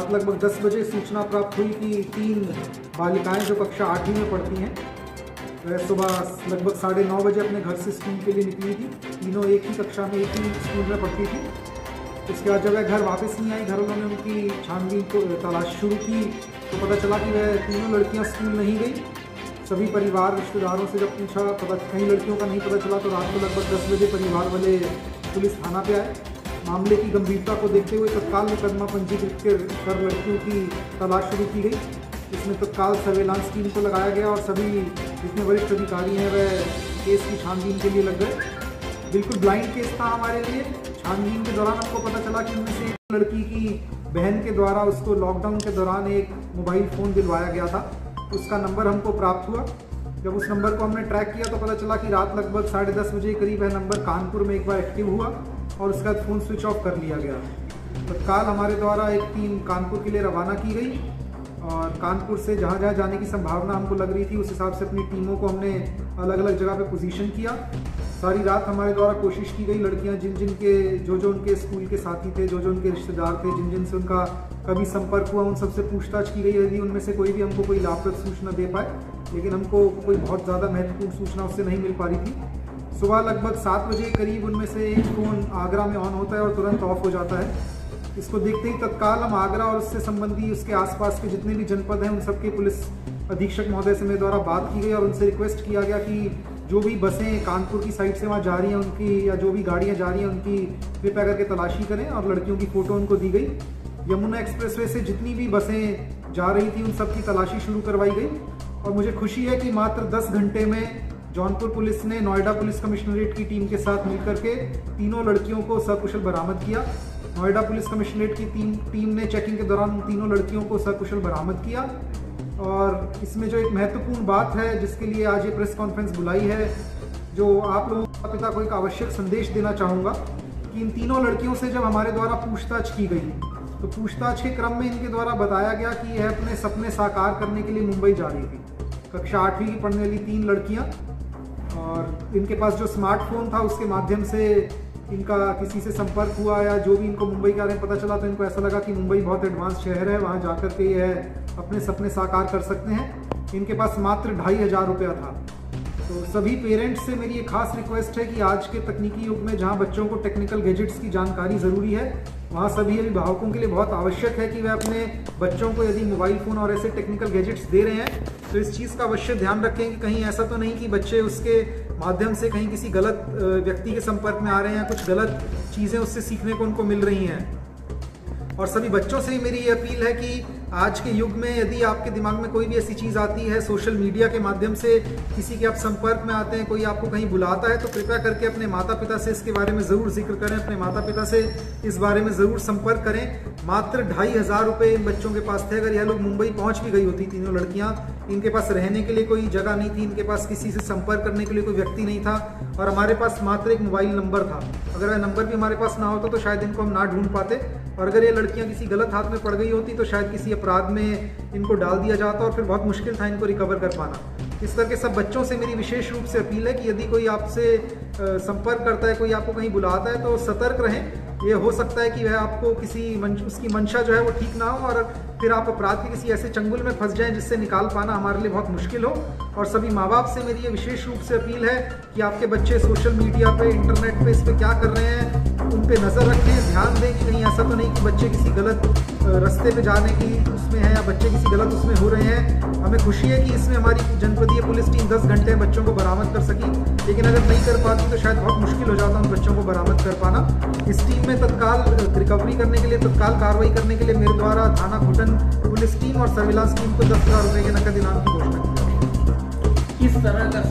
रात लगभग 10 बजे सूचना प्राप्त हुई कि 3 बालिकाएं जो कक्षा 8वीं में पढ़ती हैं वह सुबह लगभग 9:30 बजे अपने घर से स्कूल के लिए निकली थी। तीनों एक ही कक्षा में एक ही स्कूल में पढ़ती थी। उसके बाद जब वह घर वापस नहीं आई, घर वालों ने उनकी छानबीन को तलाश शुरू की तो पता चला कि वह तीनों लड़कियां स्कूल नहीं गई। सभी परिवार रिश्तेदारों से जब पूछा, पता कई लड़कियों का नहीं पता चला, तो रात को लगभग 10 बजे परिवार वाले पुलिस थाना पे आए। मामले की गंभीरता को देखते हुए तत्काल मुकदमा पंजीकृत कर लड़कियों की तलाश शुरू की गई। इसमें तत्काल सर्वेलांस टीम को लगाया गया और सभी जितने वरिष्ठ अधिकारी हैं वह केस की छानबीन के लिए लग गए। बिल्कुल ब्लाइंड केस था हमारे लिए। छानबीन के दौरान हमको पता चला कि उनमें से एक लड़की की बहन के द्वारा उसको लॉकडाउन के दौरान एक मोबाइल फ़ोन दिलवाया गया था। उसका नंबर हमको प्राप्त हुआ। जब उस नंबर को हमने ट्रैक किया तो पता चला कि रात लगभग 10:30 बजे के करीब वह नंबर कानपुर में एक बार एक्टिव हुआ और उसका फ़ोन स्विच ऑफ कर लिया गया। तत्काल हमारे द्वारा एक टीम कानपुर के लिए रवाना की गई और कानपुर से जहाँ जहाँ जाने की संभावना हमको लग रही थी उस हिसाब से अपनी टीमों को हमने अलग अलग जगह पे पोजीशन किया। सारी रात हमारे द्वारा कोशिश की गई लड़कियां जो उनके स्कूल के साथी थे, जो उनके रिश्तेदार थे, जिन से उनका कभी संपर्क हुआ, उन सबसे पूछताछ की गई यदि उनमें से कोई भी हमको कोई लाभप्रद सूचना दे पाए, लेकिन हमको कोई बहुत ज़्यादा महत्वपूर्ण सूचना उससे नहीं मिल पा रही थी। सुबह लगभग 7 बजे करीब उनमें से एक फ़ोन आगरा में ऑन होता है और तुरंत ऑफ हो जाता है। इसको देखते ही तत्काल हम आगरा और उससे संबंधी उसके आसपास के जितने भी जनपद हैं उन सबके पुलिस अधीक्षक महोदय से मेरे द्वारा बात की गई और उनसे रिक्वेस्ट किया गया कि जो भी बसें कानपुर की साइड से वहाँ जा रही हैं उनकी, या जो भी गाड़ियाँ जा रही हैं उनकी कृपया करके तलाशी करें और लड़कियों की फ़ोटो उनको दी गई। यमुना एक्सप्रेसवे से जितनी भी बसें जा रही थी उन सब की तलाशी शुरू करवाई गई और मुझे खुशी है कि मात्र 10 घंटे में जौनपुर पुलिस ने नोएडा पुलिस कमिश्नरेट की टीम के साथ मिलकर के तीनों लड़कियों को सकुशल बरामद किया। नोएडा पुलिस कमिश्नरेट की टीम ने चेकिंग के दौरान उन तीनों लड़कियों को सकुशल बरामद किया। और इसमें जो एक महत्वपूर्ण बात है जिसके लिए आज ये प्रेस कॉन्फ्रेंस बुलाई है, जो आप लोगों के पिता को एक आवश्यक संदेश देना चाहूँगा कि इन तीनों लड़कियों से जब हमारे द्वारा पूछताछ की गई तो पूछताछ के क्रम में इनके द्वारा बताया गया कि यह अपने सपने साकार करने के लिए मुंबई जा रही थी। कक्षा 8वीं की पढ़ने वाली 3 लड़कियाँ, और इनके पास जो स्मार्टफोन था उसके माध्यम से इनका किसी से संपर्क हुआ या जो भी इनको मुंबई के बारे में पता चला तो इनको ऐसा लगा कि मुंबई बहुत एडवांस शहर है, वहाँ जाकर के यह अपने सपने साकार कर सकते हैं। इनके पास मात्र 2,500 रुपया था। तो सभी पेरेंट्स से मेरी एक खास रिक्वेस्ट है कि आज के तकनीकी युग में जहाँ बच्चों को टेक्निकल गैजेट्स की जानकारी ज़रूरी है, वहाँ सभी अभिभावकों के लिए बहुत आवश्यक है कि वह अपने बच्चों को यदि मोबाइल फ़ोन और ऐसे टेक्निकल गैजेट्स दे रहे हैं तो इस चीज़ का अवश्य ध्यान रखें कि कहीं ऐसा तो नहीं कि बच्चे उसके माध्यम से कहीं किसी गलत व्यक्ति के संपर्क में आ रहे हैं, कुछ गलत चीज़ें उससे सीखने को उनको मिल रही हैं। और सभी बच्चों से मेरी ये अपील है कि आज के युग में यदि आपके दिमाग में कोई भी ऐसी चीज़ आती है, सोशल मीडिया के माध्यम से किसी के आप संपर्क में आते हैं, कोई आपको कहीं बुलाता है, तो कृपया करके अपने माता पिता से इसके बारे में ज़रूर जिक्र करें, अपने माता पिता से इस बारे में ज़रूर संपर्क करें। मात्र 2,500 रुपये इन बच्चों के पास थे। अगर यह लोग मुंबई पहुँच भी गई होती तीनों लड़कियाँ, इनके पास रहने के लिए कोई जगह नहीं थी, इनके पास किसी से संपर्क करने के लिए कोई व्यक्ति नहीं था और हमारे पास मात्र एक मोबाइल नंबर था। अगर वह नंबर भी हमारे पास ना होता तो शायद इनको हम ना ढूंढ पाते, और अगर ये लड़कियां किसी गलत हाथ में पड़ गई होती तो शायद किसी अपराध में इनको डाल दिया जाता और फिर बहुत मुश्किल था इनको रिकवर कर पाना। इस तरह के सब बच्चों से मेरी विशेष रूप से अपील है कि यदि कोई आपसे संपर्क करता है, कोई आपको कहीं बुलाता है, तो सतर्क रहें। ये हो सकता है कि वह आपको उसकी मंशा जो है वो ठीक ना हो और फिर आप अपराध के किसी ऐसे चंगुल में फंस जाएं जिससे निकाल पाना हमारे लिए बहुत मुश्किल हो। और सभी माँ बाप से मेरी ये विशेष रूप से अपील है कि आपके बच्चे सोशल मीडिया पे, इंटरनेट पे, इस पे क्या कर रहे हैं उन पे नज़र रखें, ध्यान दें कि कहीं ऐसा तो नहीं कि बच्चे किसी गलत रास्ते पे जाने की उसमें है या बच्चे किसी गलत उसमें हो रहे हैं। हमें खुशी है कि इसमें हमारी जनपदीय पुलिस टीम 10 घंटे बच्चों को बरामद कर सकी, लेकिन अगर नहीं कर पाती तो शायद बहुत मुश्किल हो जाता उन बच्चों को बरामद कर पाना। इस टीम में तत्काल रिकवरी करने के लिए, तत्काल कार्रवाई करने के लिए मेरे द्वारा थाना घुटन पुलिस टीम और सर्विलांस टीम को 10,000 रुपये के नकद इनाम की घोषणा की। किस तरह का